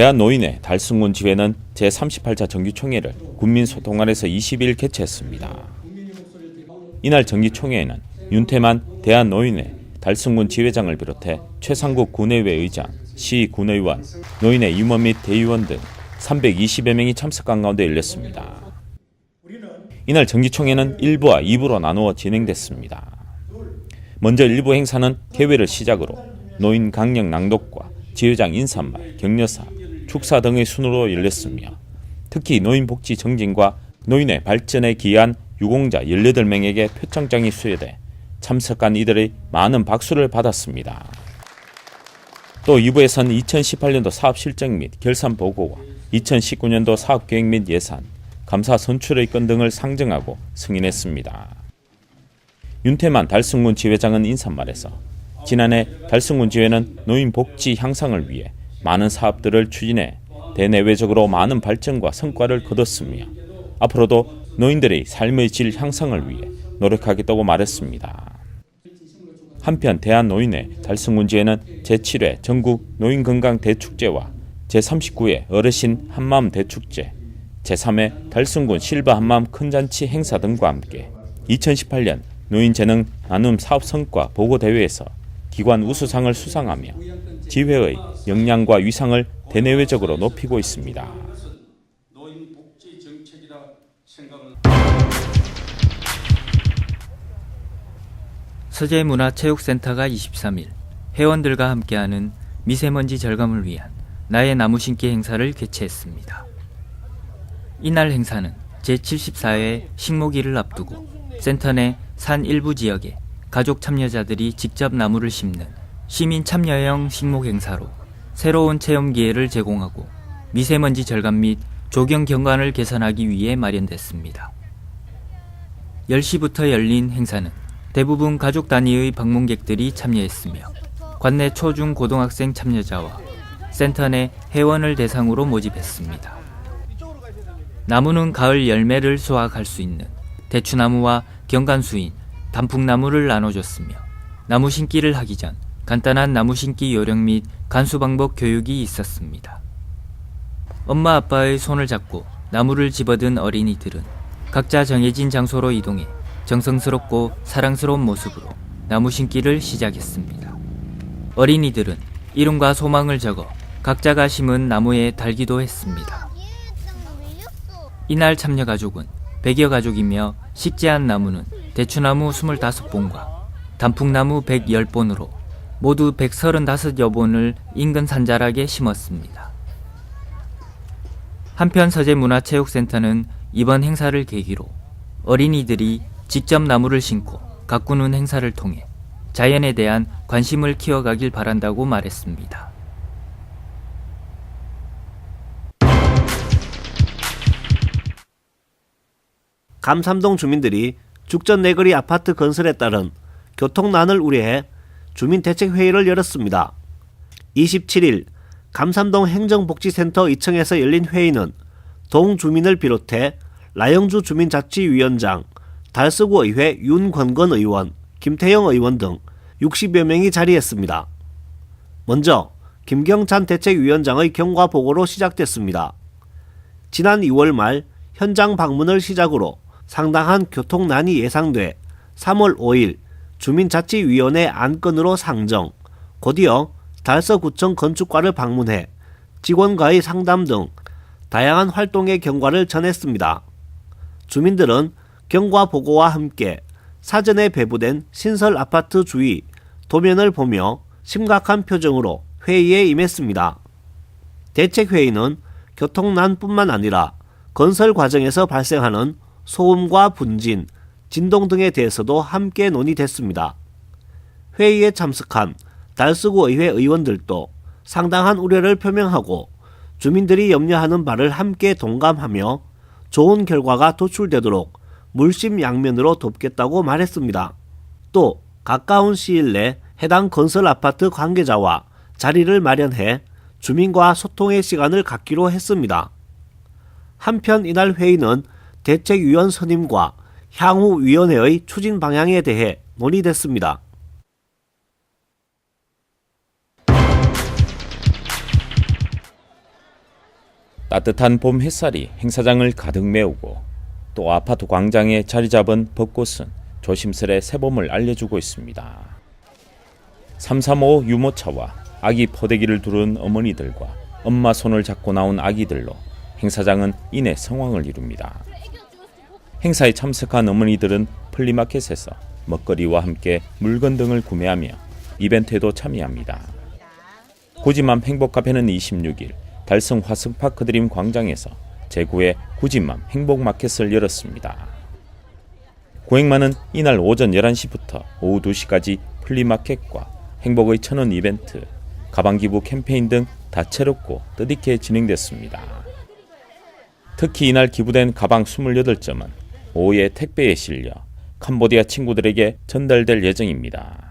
대한노인회 달승군 지회는 제38차 정기총회를 군민소통관에서 20일 개최했습니다. 이날 정기총회에는 윤태만 대한노인회 달승군 지회장을 비롯해 최상국 군의회 의장, 시 군의원, 노인회 임원 및 대의원 등 320여 명이 참석한 가운데 열렸습니다. 이날 정기총회는 1부와 2부로 나누어 진행됐습니다. 먼저 1부 행사는 개회를 시작으로 노인 강령 낭독과 지회장 인사말, 격려사, 축사 등의 순으로 열렸으며 특히 노인복지 정진과 노인의 발전에 기여한 유공자 18명에게 표창장이 수여돼 참석한 이들의 많은 박수를 받았습니다. 또 2부에서는 2018년도 사업 실적 및 결산 보고와 2019년도 사업 계획 및 예산, 감사 선출의 건 등을 상정하고 승인했습니다. 윤태만 달승군 지회장은 인사말에서 지난해 달승군 지회는 노인 복지 향상을 위해 많은 사업들을 추진해 대내외적으로 많은 발전과 성과를 거뒀으며 앞으로도 노인들의 삶의 질 향상을 위해 노력하겠다고 말했습니다. 한편 대한노인회 달승군 지회는 제7회 전국 노인건강 대축제와 제39회 어르신 한마음 대축제, 제3회 달승군 실버 한마음 큰잔치 행사 등과 함께 2018년 노인재능 나눔 사업 성과 보고대회에서 기관 우수상을 수상하며 지회의 역량과 위상을 대내외적으로 높이고 있습니다. 서재문화체육센터가 23일 회원들과 함께하는 미세먼지 절감을 위한 나의 나무 심기 행사를 개최했습니다. 이날 행사는 제74회 식목일을 앞두고 센터 내 산 일부 지역에 가족 참여자들이 직접 나무를 심는 시민 참여형 식목 행사로 새로운 체험 기회를 제공하고 미세먼지 절감 및 조경 경관을 개선하기 위해 마련됐습니다. 10시부터 열린 행사는 대부분 가족 단위의 방문객들이 참여했으며 관내 초중 고등학생 참여자와 센터 내 회원을 대상으로 모집했습니다. 나무는 가을 열매를 수확할 수 있는 대추나무와 경관수인, 단풍나무를 나눠줬으며 나무 심기를 하기 전 간단한 나무 심기 요령 및 간수 방법 교육이 있었습니다. 엄마 아빠의 손을 잡고 나무를 집어든 어린이들은 각자 정해진 장소로 이동해 정성스럽고 사랑스러운 모습으로 나무 심기를 시작했습니다. 어린이들은 이름과 소망을 적어 각자가 심은 나무에 달기도 했습니다. 이날 참여 가족은 100여 가족이며 식재한 나무는 대추나무 25본과 단풍나무 110본으로 모두 135여본을 인근 산자락에 심었습니다. 한편 서재문화체육센터는 이번 행사를 계기로 어린이들이 직접 나무를 심고 가꾸는 행사를 통해 자연에 대한 관심을 키워가길 바란다고 말했습니다. 감삼동 주민들이 죽전 내거리 아파트 건설에 따른 교통난을 우려해 주민대책회의를 열었습니다. 27일 감삼동 행정복지센터 2층에서 열린 회의는 동 주민을 비롯해 라영주 주민자치위원장, 달서구 의회 윤권건 의원, 김태영 의원 등 60여 명이 자리했습니다. 먼저 김경찬 대책위원장의 경과 보고로 시작됐습니다. 지난 2월 말 현장 방문을 시작으로 상당한 교통난이 예상돼 3월 5일 주민자치위원회 안건으로 상정, 곧이어 달서구청 건축과를 방문해 직원과의 상담 등 다양한 활동의 경과를 전했습니다. 주민들은 경과 보고와 함께 사전에 배부된 신설 아파트 주위 도면을 보며 심각한 표정으로 회의에 임했습니다. 대책회의는 교통난뿐만 아니라 건설 과정에서 발생하는 소음과 분진, 진동 등에 대해서도 함께 논의됐습니다. 회의에 참석한 달서구 의회 의원들도 상당한 우려를 표명하고 주민들이 염려하는 바를 함께 동감하며 좋은 결과가 도출되도록 물심양면으로 돕겠다고 말했습니다. 또 가까운 시일 내 해당 건설 아파트 관계자와 자리를 마련해 주민과 소통의 시간을 갖기로 했습니다. 한편 이날 회의는 대책위원 선임과 향후 위원회의 추진 방향에 대해 논의됐습니다. 따뜻한 봄 햇살이 행사장을 가득 메우고 또 아파트 광장에 자리 잡은 벚꽃은 조심스레 새봄을 알려주고 있습니다. 335 유모차와 아기 포대기를 두른 어머니들과 엄마 손을 잡고 나온 아기들로 행사장은 이내 성황을 이룹니다. 행사에 참석한 어머니들은 플리마켓에서 먹거리와 함께 물건 등을 구매하며 이벤트에도 참여합니다. 구지맘 행복카페는 26일 달성 화성파크 드림 광장에서 제9회 구지맘 행복마켓을 열었습니다. 고행마는 이날 오전 11시부터 오후 2시까지 플리마켓과 행복의 1000원 이벤트, 가방 기부 캠페인 등 다채롭고 뜻있게 진행됐습니다. 특히 이날 기부된 가방 28점은 오후에 택배에 실려 캄보디아 친구들에게 전달될 예정입니다.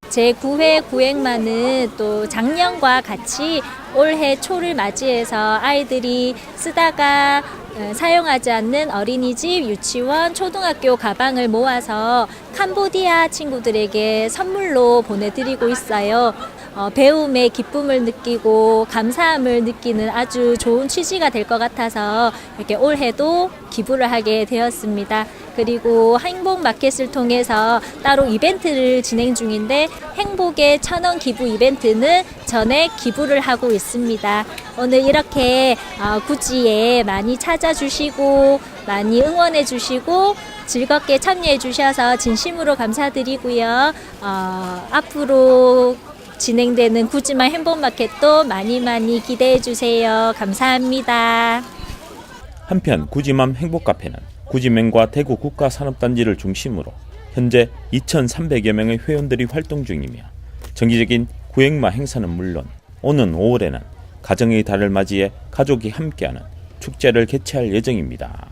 제9회 구행마는 또 작년과 같이 올해 초를 맞이해서 아이들이 쓰다가 사용하지 않는 어린이집, 유치원, 초등학교 가방을 모아서 캄보디아 친구들에게 선물로 보내드리고 있어요. 배움의 기쁨을 느끼고 감사함을 느끼는 아주 좋은 취지가 될 것 같아서 이렇게 올해도 기부를 하게 되었습니다. 그리고 행복마켓을 통해서 따로 이벤트를 진행 중인데 행복의 1000원 기부 이벤트는 전액 기부를 하고 있습니다. 오늘 이렇게 구지에 많이 찾아주시고 많이 응원해 주시고 즐겁게 참여해 주셔서 진심으로 감사드리고요. 앞으로 진행되는 구지맘 행복마켓도 많이 기대해 주세요. 감사합니다. 한편 구지맘 행복카페는 구지맹과 대구 국가산업단지를 중심으로 현재 2,300여 명의 회원들이 활동 중이며 정기적인 구행마 행사는 물론 오는 5월에는 가정의 달을 맞이해 가족이 함께하는 축제를 개최할 예정입니다.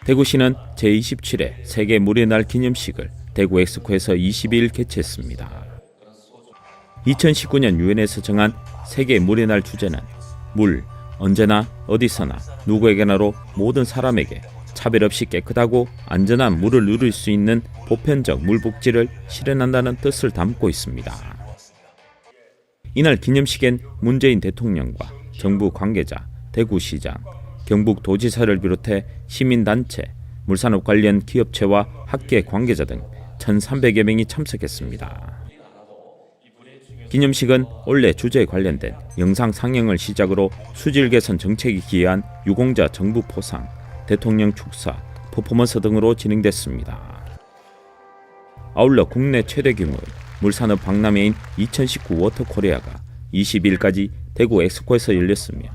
대구시는 제27회 세계 물의 날 기념식을 대구 엑스코에서 22일 개최했습니다. 2019년 유엔에서 정한 세계 물의 날 주제는 물, 언제나 어디서나 누구에게나로 모든 사람에게 차별 없이 깨끗하고 안전한 물을 누릴 수 있는 보편적 물 복지를 실현한다는 뜻을 담고 있습니다. 이날 기념식엔 문재인 대통령과 정부 관계자, 대구시장, 경북도지사를 비롯해 시민단체, 물산업 관련 기업체와 학계 관계자 등 1,300여 명이 참석했습니다. 기념식은 원래 주제에 관련된 영상 상영을 시작으로 수질 개선 정책이 기여한 유공자 정부 포상, 대통령 축사, 퍼포먼스 등으로 진행됐습니다. 아울러 국내 최대 규모의 물산업 박람회인 2019 워터코리아가 20일까지 대구 엑스코에서 열렸으며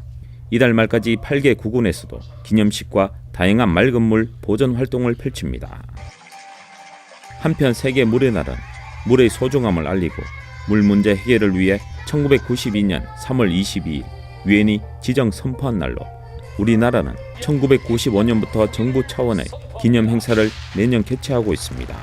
이달 말까지 8개 구군에서도 기념식과 다양한 맑은 물 보전 활동을 펼칩니다. 한편 세계 물의 날은 물의 소중함을 알리고 물 문제 해결을 위해 1992년 3월 22일 유엔이 지정 선포한 날로 우리나라는 1995년부터 정부 차원의 기념 행사를 매년 개최하고 있습니다.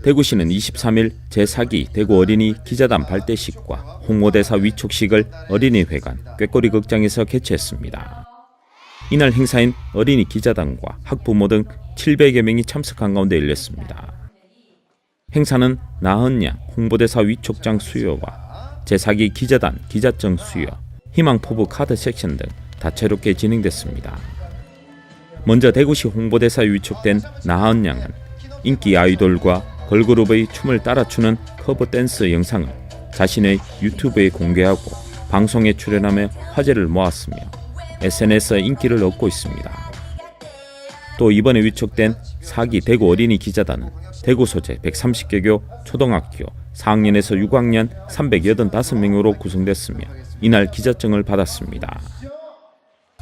대구시는 23일 제4기 대구 어린이 기자단 발대식과 홍보대사 위촉식을 어린이회관 꾀꼬리 극장에서 개최했습니다. 이날 행사인 어린이 기자단과 학부모 등 700여 명이 참석한 가운데 열렸습니다. 행사는 나헌양 홍보대사 위촉장 수여와 제4기 기자단 기자증 수여, 희망포부 카드 섹션 등 다채롭게 진행됐습니다. 먼저 대구시 홍보대사에 위촉된 나헌양은 인기 아이돌과 걸그룹의 춤을 따라추는 커버 댄스 영상을 자신의 유튜브에 공개하고 방송에 출연하며 화제를 모았으며 SNS에 인기를 얻고 있습니다. 또 이번에 위촉된 4기 대구 어린이 기자단은 대구 소재 130개교 초등학교 4학년에서 6학년 385명으로 구성됐으며 이날 기자증을 받았습니다.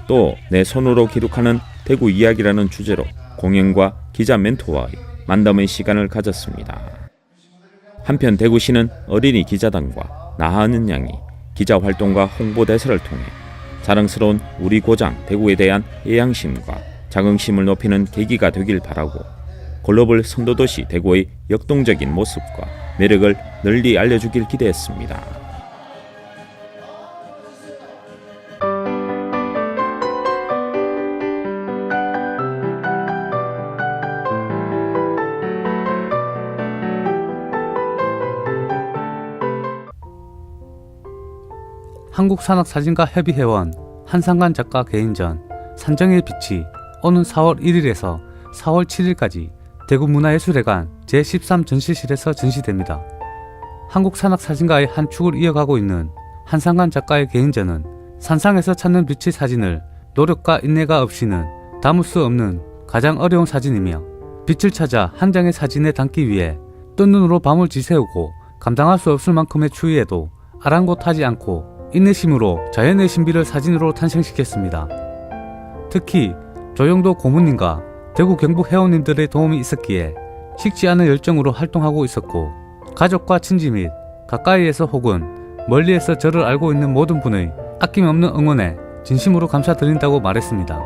또 내 손으로 기록하는 대구 이야기라는 주제로 공연과 기자 멘토와의 만담의 시간을 가졌습니다. 한편 대구시는 어린이 기자단과 나하은 양이 기자활동과 홍보대사를 통해 자랑스러운 우리 고장 대구에 대한 애양심과 자긍심을 높이는 계기가 되길 바라고 글로벌 선도도시 대구의 역동적인 모습과 매력을 널리 알려주길 기대했습니다. 한국산악사진가협의회원 한상관 작가 개인전 산정의 빛이 오는 4월 1일에서 4월 7일까지 대구문화예술회관 제13전시실에서 전시됩니다. 한국산악사진가의 한 축을 이어가고 있는 한상관 작가의 개인전은 산상에서 찾는 빛의 사진을 노력과 인내가 없이는 담을 수 없는 가장 어려운 사진이며 빛을 찾아 한 장의 사진에 담기 위해 뜬 눈으로 밤을 지새우고 감당할 수 없을 만큼의 추위에도 아랑곳하지 않고 인내심으로 자연의 신비를 사진으로 탄생시켰습니다. 특히 조영도 고문님과 대구 경북 회원님들의 도움이 있었기에 식지 않은 열정으로 활동하고 있었고 가족과 친지 및 가까이에서 혹은 멀리에서 저를 알고 있는 모든 분의 아낌없는 응원에 진심으로 감사드린다고 말했습니다.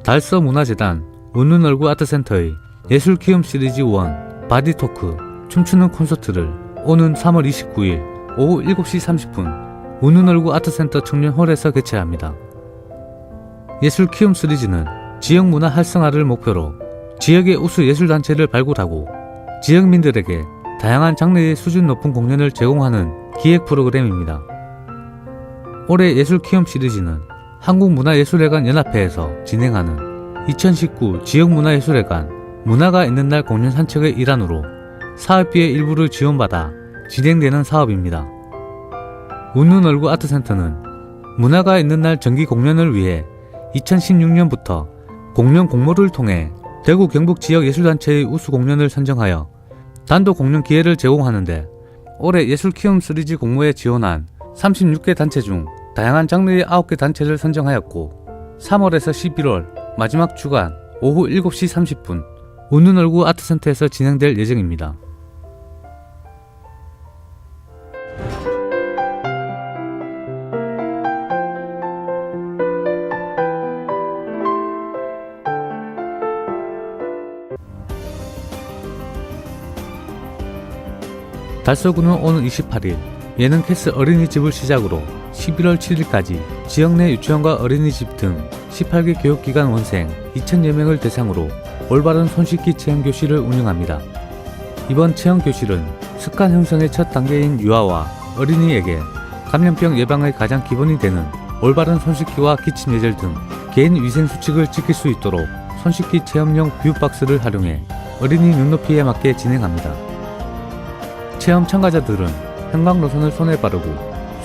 달서 문화재단 웃는 얼굴 아트센터의 예술 키움 시리즈 1 바디토크 춤추는 콘서트를 오는 3월 29일 오후 7시 30분 웃는 얼굴 아트센터 청년홀에서 개최합니다. 예술 키움 시리즈는 지역 문화 활성화를 목표로 지역의 우수 예술단체를 발굴하고 지역민들에게 다양한 장르의 수준 높은 공연을 제공하는 기획 프로그램입니다. 올해 예술 키움 시리즈는 한국문화예술회관 연합회에서 진행하는 2019 지역문화예술회관 문화가 있는 날 공연 산책의 일환으로 사업비의 일부를 지원받아 진행되는 사업입니다. 웃는 얼굴 아트센터는 문화가 있는 날 정기 공연을 위해 2016년부터 공연 공모를 통해 대구 경북 지역 예술단체의 우수 공연을 선정하여 단독 공연 기회를 제공하는데 올해 예술 키움 시리즈 공모에 지원한 36개 단체 중 다양한 장르의 9개 단체를 선정하였고 3월에서 11월 마지막 주간 오후 7시 30분 웃는 얼굴 아트센터에서 진행될 예정입니다. 달서구는 오는 28일 예능 캐스 어린이집을 시작으로 11월 7일까지 지역 내 유치원과 어린이집 등 18개 교육기관 원생 2,000여 명을 대상으로 올바른 손씻기 체험교실을 운영합니다. 이번 체험교실은 습관 형성의 첫 단계인 유아와 어린이에게 감염병 예방의 가장 기본이 되는 올바른 손씻기와 기침 예절 등 개인 위생 수칙을 지킬 수 있도록 손씻기 체험용 뷰박스를 활용해 어린이 눈높이에 맞게 진행합니다. 체험 참가자들은 형광 로션을 손에 바르고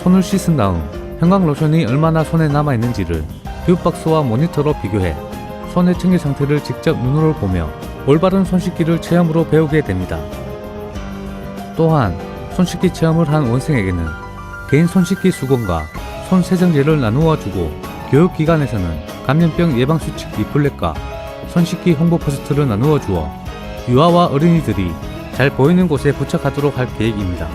손을 씻은 다음 형광 로션이 얼마나 손에 남아있는지를 뷰박스와 모니터로 비교해 손의 청결 상태를 직접 눈으로 보며 올바른 손씻기를 체험으로 배우게 됩니다. 또한 손씻기 체험을 한 원생에게는 개인 손씻기 수건과 손 세정제를 나누어 주고 교육기관에서는 감염병 예방수칙 리플렛과 손씻기 홍보 포스터를 나누어 주어 유아와 어린이들이 잘 보이는 곳에 부착하도록 할 계획입니다.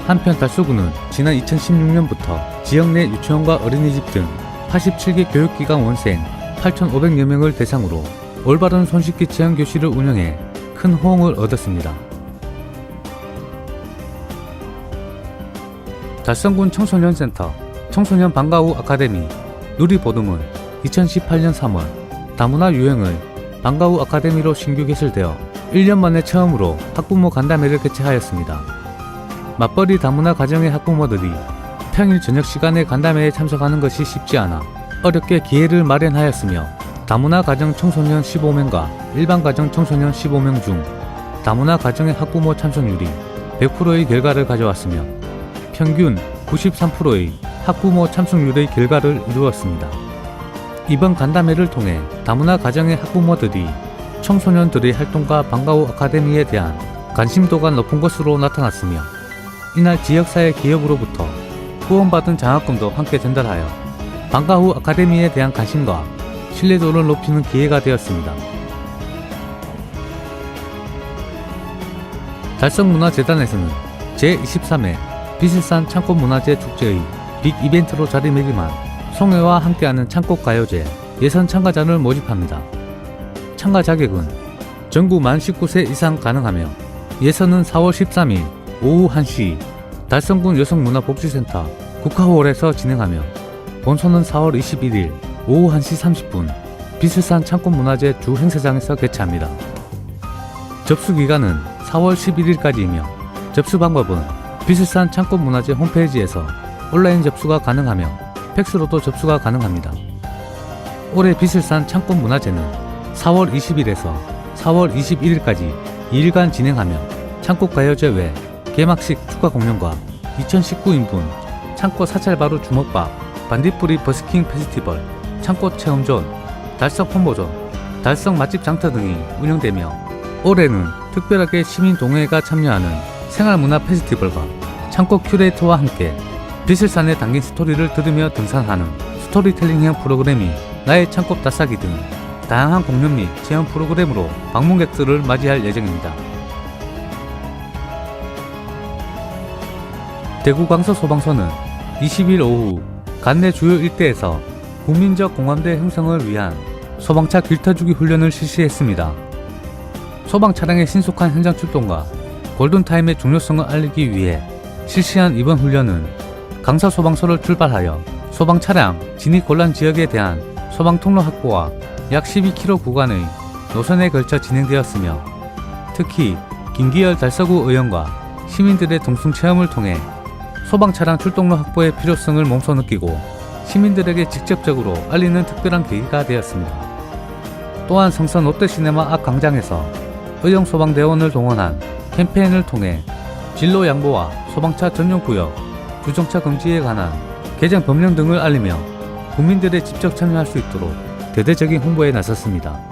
한편 달서구는 지난 2016년부터 지역 내 유치원과 어린이집 등 87개 교육기관 원생 8,500여 명을 대상으로 올바른 손씻기 체험 교실을 운영해 큰 호응을 얻었습니다. 달성군 청소년센터 청소년 방과후 아카데미 누리보듬은 2018년 3월 다문화 유형의 방과후 아카데미로 신규 개설되어 1년 만에 처음으로 학부모 간담회를 개최하였습니다. 맞벌이 다문화 가정의 학부모들이 평일 저녁 시간에 간담회에 참석하는 것이 쉽지 않아 어렵게 기회를 마련하였으며 다문화 가정 청소년 15명과 일반 가정 청소년 15명 중 다문화 가정의 학부모 참석률이 100%의 결과를 가져왔으며 평균 93%의 학부모 참석률의 결과를 이루었습니다. 이번 간담회를 통해 다문화 가정의 학부모들이 청소년들의 활동과 방과후 아카데미에 대한 관심도가 높은 것으로 나타났으며 이날 지역사회 기업으로부터 후원받은 장학금도 함께 전달하여 방과후 아카데미에 대한 관심과 신뢰도를 높이는 기회가 되었습니다. 달성문화재단에서는 제23회 비실산 창꽃문화재 축제의 빅 이벤트로 자리매김한 송해와 함께하는 창꽃가요제 예선 참가자를 모집합니다. 참가 자격은 전국 만 19세 이상 가능하며 예선은 4월 13일 오후 1시 달성군 여성문화복지센터 국화홀에서 진행하며 본선은 4월 21일 오후 1시 30분 비실산 창꽃문화재 주 행사장에서 개최합니다. 접수기간은 4월 11일까지이며 접수 방법은 비슬산 창고문화재 홈페이지에서 온라인 접수가 가능하며 팩스로도 접수가 가능합니다. 올해 비슬산 창고문화재는 4월 20일에서 4월 21일까지 2일간 진행하며 창고가요제 외 개막식 축하 공연과 2019인분 창고 사찰바루 주먹밥, 반딧불이 버스킹 페스티벌, 창고 체험존, 달성 홍보존, 달성 맛집 장터 등이 운영되며 올해는 특별하게 시민 동호회가 참여하는 생활문화 페스티벌과 창고 큐레이터와 함께 비슬산에 담긴 스토리를 들으며 등산하는 스토리텔링형 프로그램이 나의 창고 따싸기 등 다양한 공연 및 체험 프로그램으로 방문객들을 맞이할 예정입니다. 대구 강서소방서는 20일 오후 관내 주요 일대에서 국민적 공감대 형성을 위한 소방차 길터주기 훈련을 실시했습니다. 소방 차량의 신속한 현장 출동과 골든타임의 중요성을 알리기 위해 실시한 이번 훈련은 강서소방서를 출발하여 소방 차량 진입 곤란 지역에 대한 소방 통로 확보와 약 12km 구간의 노선에 걸쳐 진행되었으며 특히 김기열 달서구 의원과 시민들의 동승 체험을 통해 소방 차량 출동로 확보의 필요성을 몸소 느끼고 시민들에게 직접적으로 알리는 특별한 계기가 되었습니다. 또한 성산 롯데시네마 앞 광장에서 의용소방대원을 동원한 캠페인을 통해 진로 양보와 소방차 전용구역, 주정차 금지에 관한 개정 법령 등을 알리며 국민들의 직접 참여할 수 있도록 대대적인 홍보에 나섰습니다.